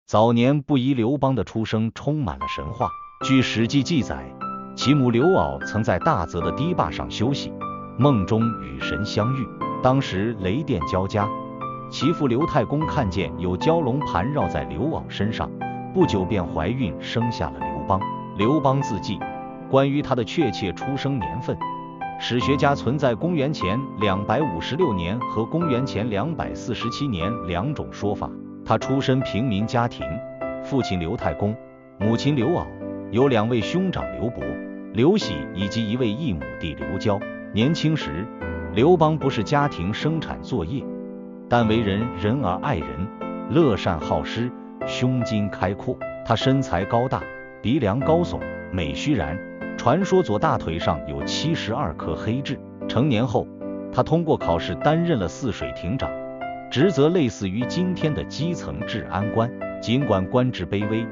早年不疑刘邦的出生充满了神话。据《史记》记载，其母刘媪曾在大泽的堤坝上休息，梦中与神相遇，当时雷电交加，其父刘太公看见有蛟龙盘绕在刘媪身上，不久便怀孕生下了刘邦。刘邦自记，关于他的确切出生年份，史学家存在公元前256年和公元前247年两种说法。他出身平民家庭，父亲刘太公，母亲刘媪，有2位兄长刘伯、刘喜以及1位异母弟刘娇。年轻时，刘邦不是家庭生产作业，但为人仁而爱人，乐善好施，胸襟开阔。他身材高大，鼻梁高耸，美须髯，传说左大腿上有72颗黑痣。成年后，他通过考试担任了泗水亭长，职责类似于今天的基层治安官。尽管官职卑微，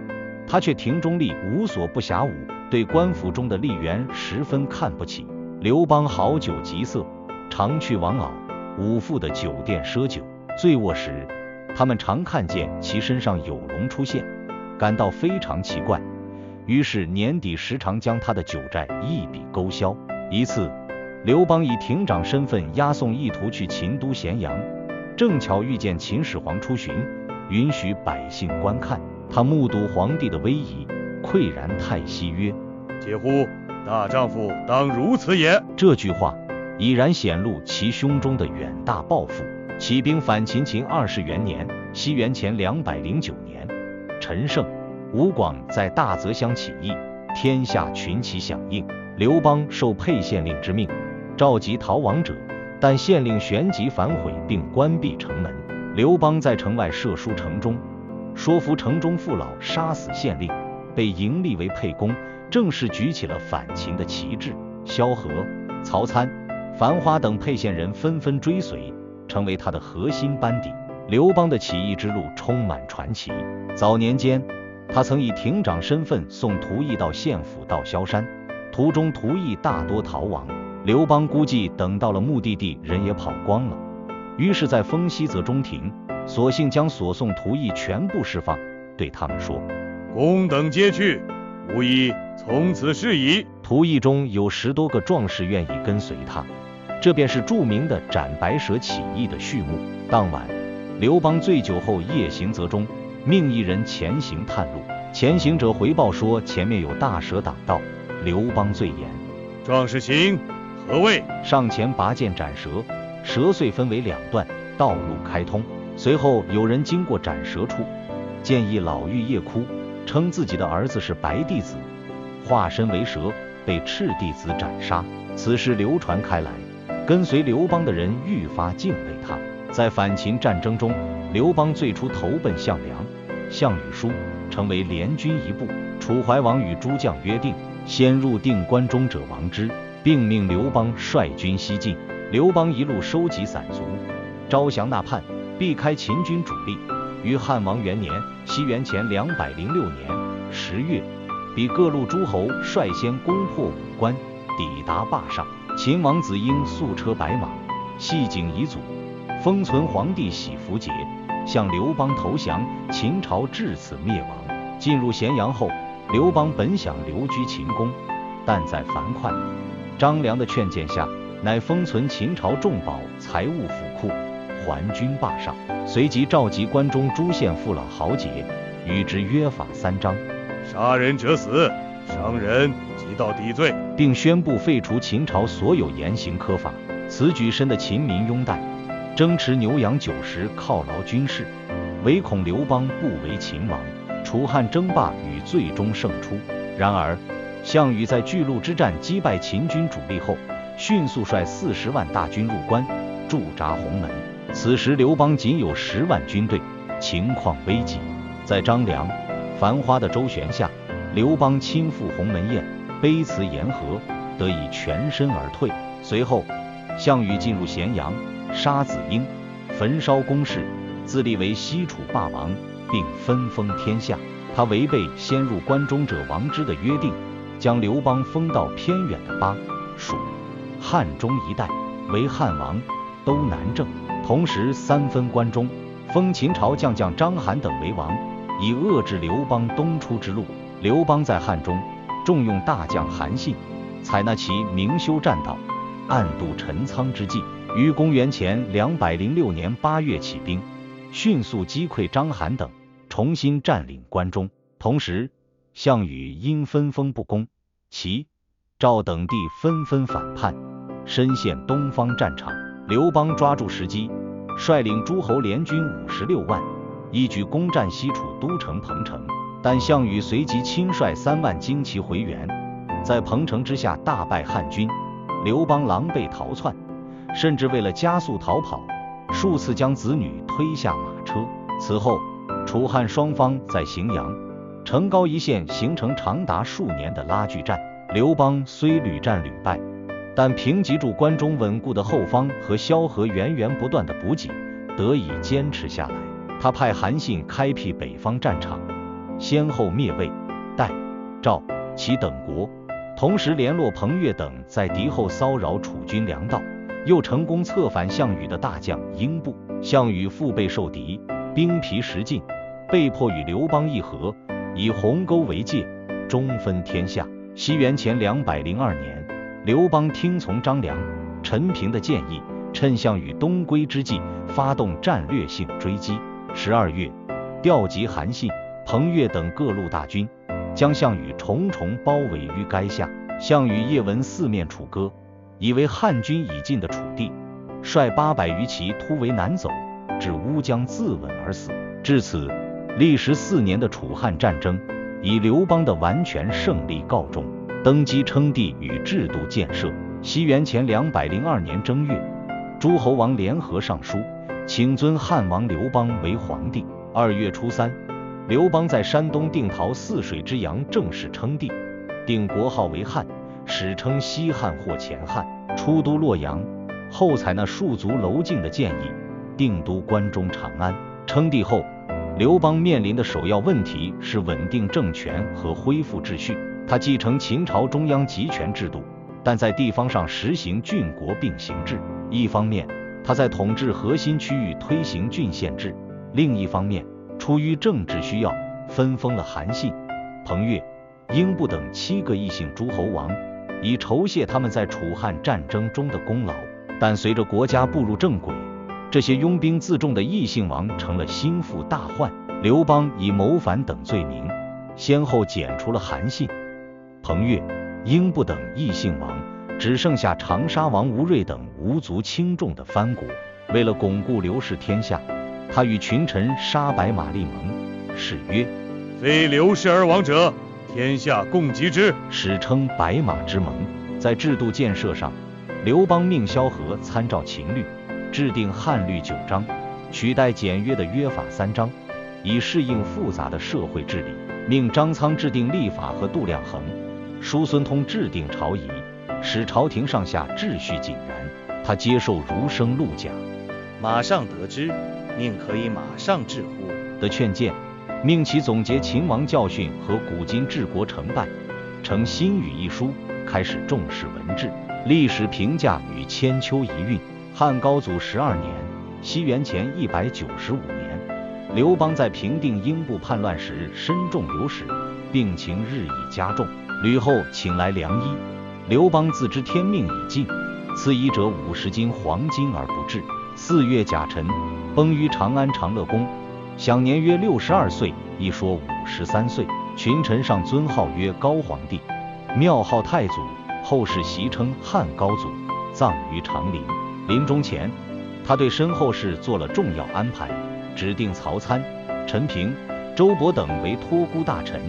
他却庭中立，无所不暇舞，对官府中的吏员十分看不起。刘邦好酒极色，常去王媪、武父的酒店赊酒。醉卧时，他们常看见其身上有龙出现，感到非常奇怪，于是年底时常将他的酒债一笔勾销。一次，刘邦以亭长身份押送一徒去秦都咸阳，正巧遇见秦始皇出巡，允许百姓观看。他目睹皇帝的威仪，喟然叹息曰：嗟乎，大丈夫当如此也。这句话已然显露其胸中的远大抱负。起兵反秦秦20元年，西元前209年，陈胜、吴广在大泽乡起义，天下群起响应。刘邦受沛县令之命，召集逃亡者，但县令旋即反悔并关闭城门。刘邦在城外设书城中，说服城中父老杀死县令，被迎立为沛公，正式举起了反秦的旗帜。萧何、曹参、樊花等沛县人纷纷追随，成为他的核心班底。刘邦的起义之路充满传奇。早年间，他曾以亭长身份送徒役到县府到萧山，途中徒役大多逃亡。刘邦估计等到了目的地，人也跑光了，于是在丰西泽中停，索性将所送徒役全部释放，对他们说：公等皆去，吾已从此是矣。徒役中有10多个壮士愿意跟随他，这便是著名的斩白蛇起义的序幕。当晚，刘邦醉酒后夜行泽中，命一人前行探路。前行者回报说前面有大蛇挡道。刘邦醉言：壮士行，何谓？上前拔剑斩蛇，蛇遂分为2段，道路开通。随后有人经过斩蛇处，见一老妪夜哭，称自己的儿子是白弟子，化身为蛇，被赤弟子斩杀。此事流传开来，跟随刘邦的人愈发敬畏他。在反秦战争中，刘邦最初投奔项梁、项羽书，成为联军一部。楚怀王与诸将约定，先入定关中者亡之，并命刘邦率军西进。刘邦一路收集散卒，招降纳叛，避开秦军主力。于汉王元年，西元前206年10月，比各路诸侯率先攻破武关，抵达坝上。秦王子婴素车白马，系颈以阻。封存皇帝喜符节，向刘邦投降，秦朝至此灭亡。进入咸阳后，刘邦本想留居秦宫，但在樊哙、张良的劝谏下，乃封存秦朝重宝财物府库，还军坝上。随即召集关中诸县父老豪杰，与之约法3章：杀人者死，伤人即到抵罪，并宣布废除秦朝所有严刑苛法。此举深得秦民拥戴，争持牛羊90犒劳军士，唯恐刘邦不为秦王。楚汉争霸与最终胜出。然而，项羽在巨鹿之战击败秦军主力后，迅速率40万大军入关，驻扎鸿门。此时刘邦仅有10万军队，情况危急。在张良、樊花的周旋下，刘邦亲赴鸿门宴，卑辞言和，得以全身而退。随后，项羽进入咸阳，杀子婴，焚烧宫室，自立为西楚霸王，并分封天下。他违背先入关中者亡之的约定，将刘邦封到偏远的巴、蜀、汉中一带为汉王，都南郑。同时3分关中，封秦朝将将章邯等为王，以遏制刘邦东出之路。刘邦在汉中重用大将韩信，采纳其明修栈道、暗度陈仓之计，于公元前206年8月起兵，迅速击溃章邯等，重新占领关中。同时，项羽因分封不公，齐、赵等地纷纷反叛，深陷东方战场。刘邦抓住时机，率领诸侯联军56万，一举攻占西楚都城彭城。但项羽随即亲率3万精骑回援，在彭城之下大败汉军。刘邦狼狈逃窜，甚至为了加速逃跑，数次将子女推下马车。此后，楚汉双方在荥阳、成皋一线形成长达数年的拉锯战。刘邦虽屡战屡败，但凭藉住关中稳固的后方和萧何源源不断的补给，得以坚持下来。他派韩信开辟北方战场，先后灭魏、代、赵、齐等国，同时联络彭越等在敌后骚扰楚军粮道，又成功策反项羽的大将英布。项羽腹背受敌，兵疲石尽，被迫与刘邦议和，以鸿沟为界，中分天下。西元前202年，刘邦听从张良、陈平的建议，趁项羽东归之际，发动战略性追击。12月，调集韩信、彭越等各路大军，将项羽重重包围于垓下。项羽夜闻四面楚歌，以为汉军已尽的楚地，率800余骑突围南走，至乌江自刎而死。至此，历时4年的楚汉战争以刘邦的完全胜利告终。登基称帝与制度建设。西元前202年正月，诸侯王联合上书，请尊汉王刘邦为皇帝。2月初3，刘邦在山东定陶泗水之阳正式称帝，定国号为汉，史称西汉或前汉。出都洛阳后，采纳戍卒娄敬的建议，定都关中长安。称帝后，刘邦面临的首要问题是稳定政权和恢复秩序。他继承秦朝中央集权制度，但在地方上实行郡国并行制。一方面，他在统治核心区域推行郡县制；另一方面，出于政治需要，分封了韩信、彭越、英布等7个异姓诸侯王，以酬谢他们在楚汉战争中的功劳。但随着国家步入正轨，这些拥兵自重的异姓王成了心腹大患。刘邦以谋反等罪名，先后剪除了韩信、彭越、英布等异姓王，只剩下长沙王吴芮等无足轻重的藩国。为了巩固刘氏天下，他与群臣杀白马立盟，誓曰：非刘氏而亡者，天下共击之，史称白马之盟。在制度建设上，刘邦命萧何参照秦律，制定汉律9章，取代简约的约法3章，以适应复杂的社会治理。命张苍制定历法和度量衡，叔孙通制定朝仪，使朝廷上下秩序井然。他接受儒生陆贾马上得知，宁可以马上治乎的劝谏，命其总结秦王教训和古今治国成败，成《新语》一书，开始重视文治、历史评价与千秋遗韵。汉高祖12年，西元前195年，刘邦在平定英布叛乱时身中流矢，病情日益加重。吕后请来良医，刘邦自知天命已尽，赐医者50斤黄金而不治。4月甲辰，崩于长安长乐宫，享年约62岁，一说53岁。群臣上尊号曰高皇帝，庙号太祖，后世习称汉高祖，葬于长陵。临终前，他对身后事做了重要安排，指定曹参、陈平、周勃等为托孤大臣，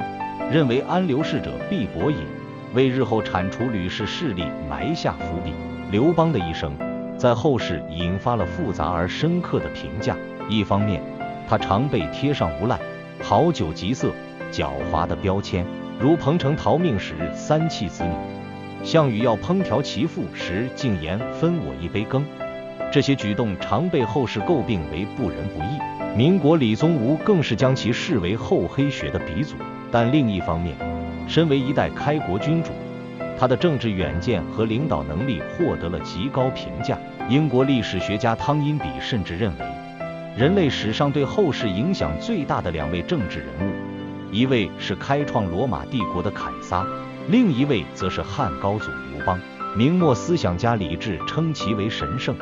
认为安刘氏者必伯也，为日后铲除吕氏势力埋下伏笔。刘邦的一生在后世引发了复杂而深刻的评价。一方面，他常被贴上无赖、好酒极色、狡猾的标签，如彭城逃命时3弃子女，项羽要烹调其父时竟言分我一杯羹，这些举动常被后世诟病为不仁不义。民国李宗吾更是将其视为厚黑学的鼻祖。但另一方面，身为一代开国君主，他的政治远见和领导能力获得了极高评价。英国历史学家汤因比甚至认为，人类史上对后世影响最大的2位政治人物，一位是开创罗马帝国的凯撒，另一位则是汉高祖刘邦。明末思想家李治称其为神圣，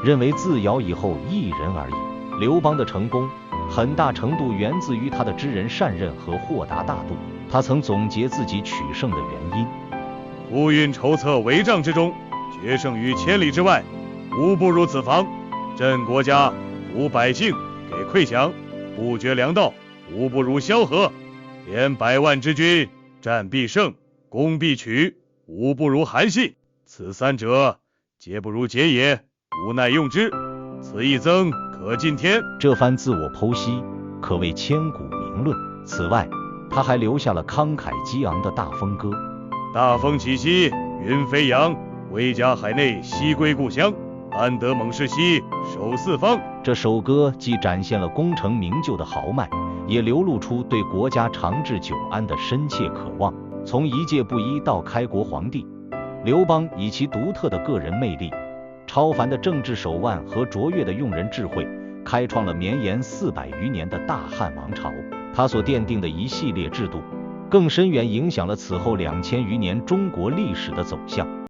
认为自尧以后一人而已。刘邦的成功很大程度源自于他的知人善任和豁达大度。他曾总结自己取胜的原因：夫运筹策帷帐之中，决胜于千里之外，无不如此防。振国家，扶百姓，给馈饷，不绝粮道，无不如萧何。连100万之军，战必胜，攻必取，无不如韩信。此3者，皆不如节也，无奈用之。此一增，可尽天。这番自我剖析可谓千古名论。此外，他还留下了慷慨激昂的大风歌：大风起兮云飞扬，威加海内西归故乡。安得猛士兮守四方。这首歌既展现了功成名就的豪迈，也流露出对国家长治久安的深切渴望。从一介布衣到开国皇帝，刘邦以其独特的个人魅力、超凡的政治手腕和卓越的用人智慧，开创了绵延400余年的大汉王朝。他所奠定的一系列制度，更深远影响了此后2000余年中国历史的走向。